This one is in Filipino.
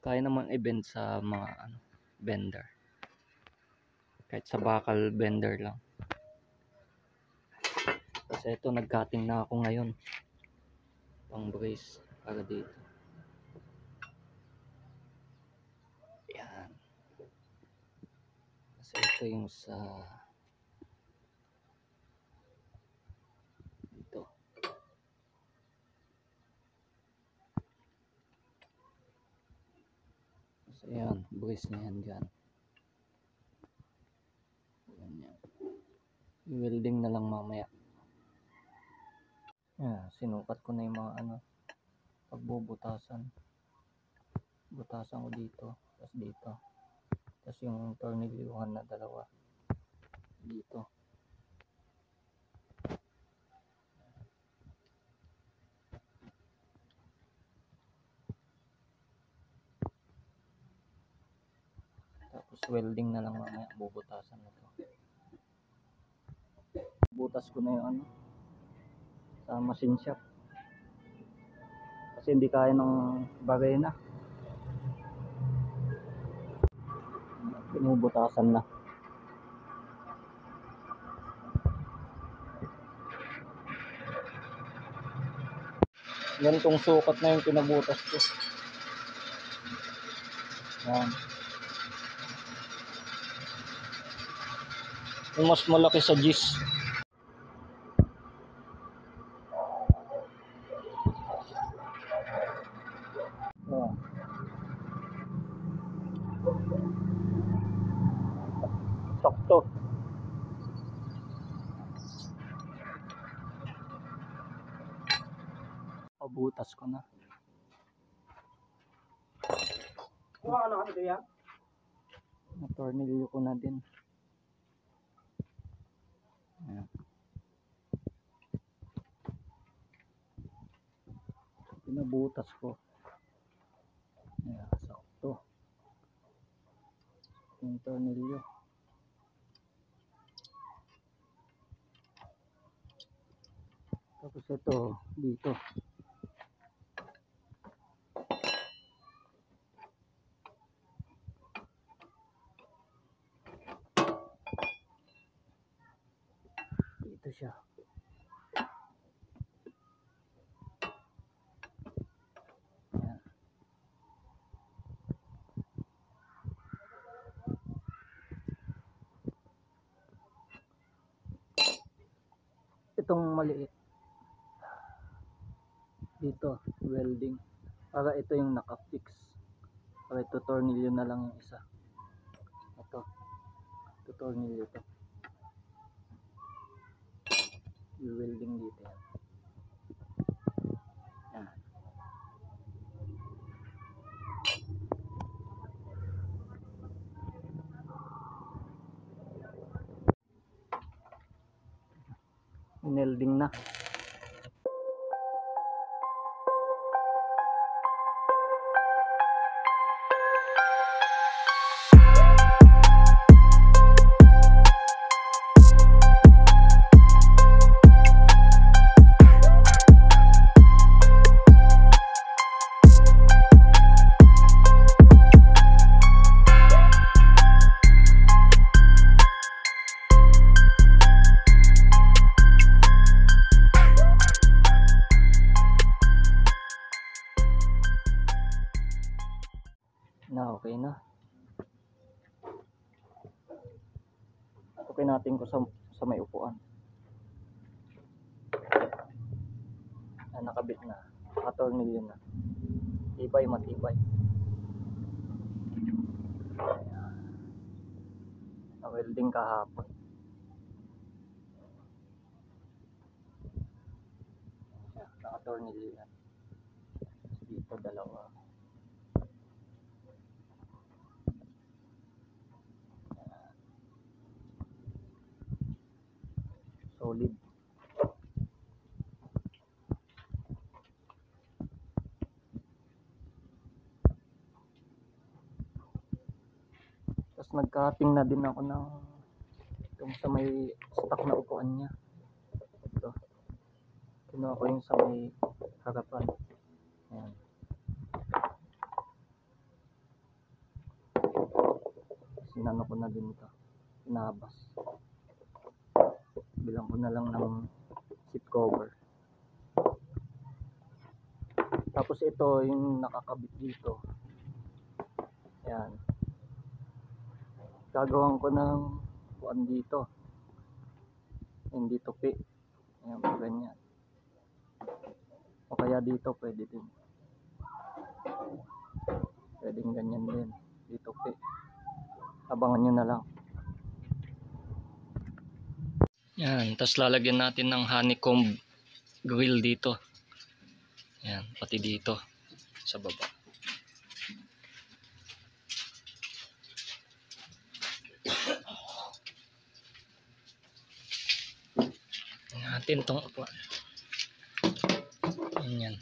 kaya naman i-bend sa mga bender. Kahit sa bakal bender lang. Kasi ito, nag-cutting na ako ngayon. Pang brace para dito. Yan. Kasi ito yung sa dito. So yan, brace na yan dyan. Yan. I-welding na lang mamaya. Yan, sinukat ko na yung mga pagbubutasan. Butasan ko dito, tapos dito. Tapos yung tornilyuhan na dalawa dito. Tapos welding na lang mamaya, bubutasan na to. Butas ko na yung sa machine shop. Kasi hindi kaya ng bagay na. Binubutasan na. Ganitong sukat na yung pinabutas ko. Yan. Yung mas malaki sa gis. Yan. Sakto. Pabutas ko na. Natornilyo ko na din. Ayan. Pinabutas ko. Ayan, sakto. Yung tornilyo. Tapos ito dito. Dito siya. Ayan. Itong maliit dito, welding. Para ito yung naka-fix. Para ito tornilyo na lang yung isa. Ito tornilyo to. I-welding dito yan. Yan. Welding na. Okay na. Okay natin ko sa may upuan. Nakabit na. Nakatornilyo na. Tibay, matibay. Na-welding kahapon. Nakatornilyo yan. Dito dalawa. Solid. Tapos nag-cutting na din ako ng itong sa may stock na upuan niya. Ito. Kinuha ko yung sa may harapan. Ayan. inaano ko na din ito, inabas. Bilang ko na lang ng seat cover. Tapos ito yung nakakabit dito. Yan. Gagawan ko ng kuan dito. Hindi tupi. Ayan, ganyan. O kaya dito pwede din. Pwedeng ganyan din. Dito tupi. Abangan nyo na lang. Yan. Tapos lalagyan natin ng honeycomb grill dito. Yan. Pati dito. Sa baba. Natin tong upuan. Yan.